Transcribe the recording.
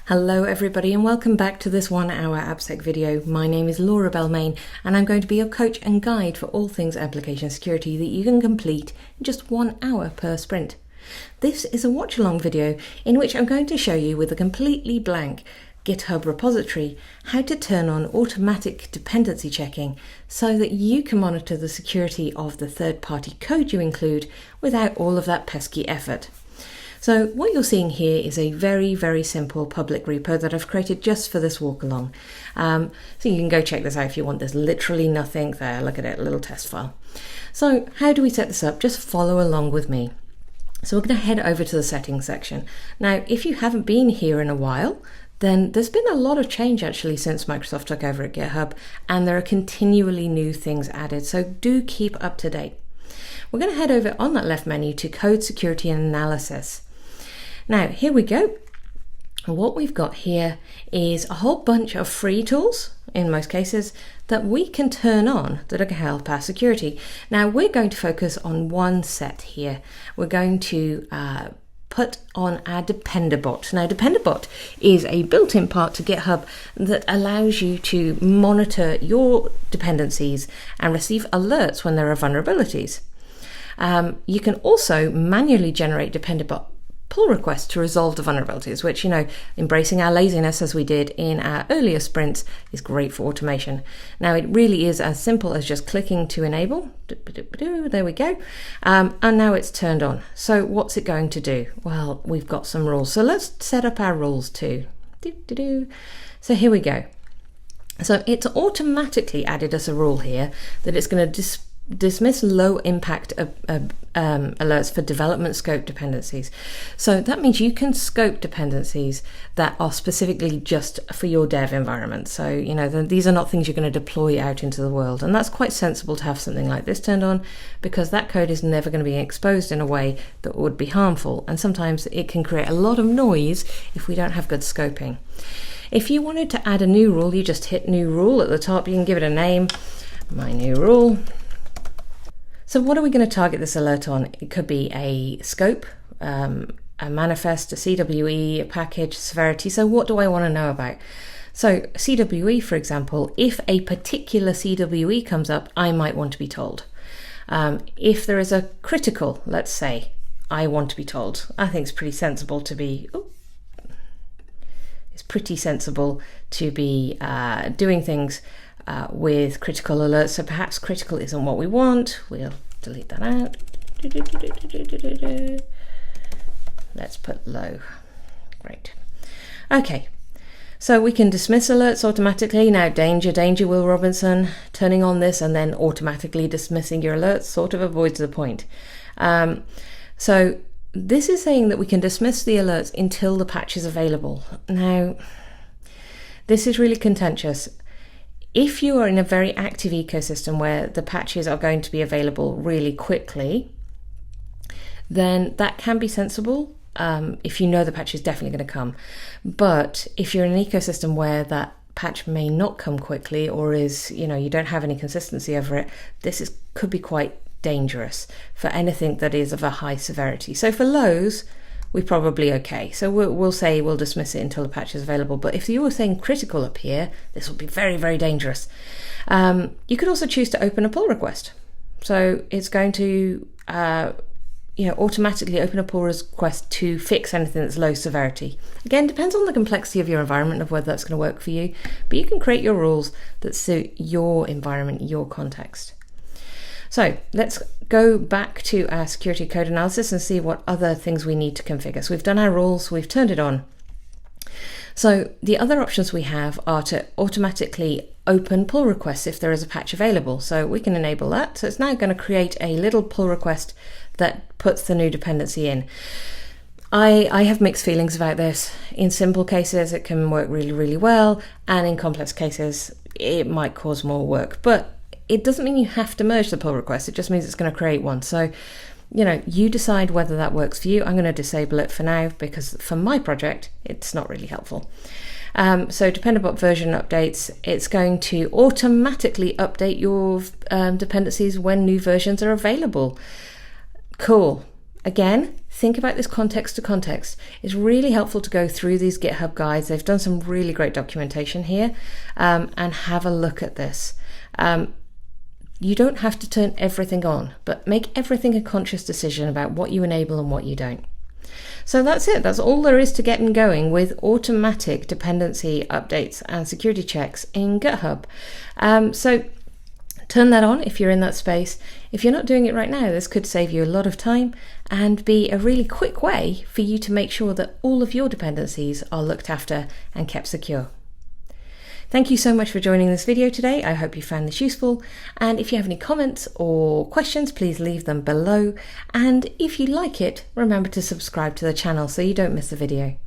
Hello everybody and welcome back to this 1 hour AppSec video. My name is Laura Belmain and I'm going to be your coach and guide for all things application security that you can complete in just 1 hour per sprint. This is a watch along video in which I'm going to show you with a completely blank GitHub repository how to turn on automatic dependency checking so that you can monitor the security of the third-party code you include without all of that pesky effort. So what you're seeing here is a very simple public repo that I've created just for this walk along. So you can go check this out if you want. There's literally nothing there. Look at it, a little test file. So how do we set this up? Just follow along with me. So we're going to head over to the settings section. Now, if you haven't been here in a while, then there's been a lot of change actually since Microsoft took over at GitHub, and there are continually new things added. So do keep up to date. We're going to head over on that left menu to Code Security and Analysis. Now, here we go. What we've got here is a whole bunch of free tools, in most cases, that we can turn on that can help our security. Now, we're going to focus on one set here. We're going to put on our Dependabot. Now, Dependabot is a built-in part to GitHub that allows you to monitor your dependencies and receive alerts when there are vulnerabilities. You can also manually generate Dependabot pull requests to resolve the vulnerabilities, which, embracing our laziness as we did in our earlier sprints is great for automation. Now, it really is as simple as just clicking to enable. There we go. And now it's turned on. So what's it going to do? Well, we've got some rules. So let's set up our rules too. So here we go. So it's automatically added us a rule here that it's going to dismiss low impact alerts for development scope dependencies. So that means you can scope dependencies that are specifically just for your dev environment. So, these are not things you're going to deploy out into the world. And that's quite sensible to have something like this turned on, because that code is never going to be exposed in a way that would be harmful. And sometimes it can create a lot of noise if we don't have good scoping. If you wanted to add a new rule, you just hit new rule at the top. You can give it a name, my new rule. So what are we going to target this alert on? It could be a scope, a manifest, a CWE, a package, severity. So what do I want to know about? So CWE, for example, if a particular CWE comes up, I might want to be told. If there is a critical, let's say, I want to be told. I think it's pretty sensible to be... doing things with critical alerts. So perhaps critical isn't what we want. We'll delete that out. Let's put low. Great. Okay. So we can dismiss alerts automatically. Now, danger, Will Robinson. Turning on this and then automatically dismissing your alerts sort of avoids the point. So this is saying that we can dismiss the alerts until the patch is available. Now, this is really contentious. If you are in a very active ecosystem where the patches are going to be available really quickly, then that can be sensible if you know the patch is definitely going to come. But if you're in an ecosystem where that patch may not come quickly, or is, you don't have any consistency over it, could be quite dangerous for anything that is of a high severity. So for lows, we're probably okay. So we'll say we'll dismiss it until the patch is available. But if you were saying critical up here, this will be very dangerous. You could also choose to open a pull request. So it's going to automatically open a pull request to fix anything that's low severity. Again, depends on the complexity of your environment of whether that's going to work for you. But you can create your rules that suit your environment, your context. So let's go back to our security code analysis and see what other things we need to configure. So we've done our rules, we've turned it on. So the other options we have are to automatically open pull requests if there is a patch available. So we can enable that. So it's now going to create a little pull request that puts the new dependency in. I have mixed feelings about this. In simple cases, it can work really well. And in complex cases, it might cause more work. But it doesn't mean you have to merge the pull request. It just means it's going to create one. So, you decide whether that works for you. I'm going to disable it for now because for my project, it's not really helpful. So Dependabot version updates, it's going to automatically update your dependencies when new versions are available. Cool. Again, think about this context to context. It's really helpful to go through these GitHub guides. They've done some really great documentation here, and have a look at this. You don't have to turn everything on, but make everything a conscious decision about what you enable and what you don't. So that's it. That's all there is to getting going with automatic dependency updates and security checks in GitHub. So turn that on if you're in that space. If you're not doing it right now, this could save you a lot of time and be a really quick way for you to make sure that all of your dependencies are looked after and kept secure. Thank you so much for joining this video today. I hope you found this useful. And if you have any comments or questions, please leave them below. And if you like it, remember to subscribe to the channel so you don't miss a video.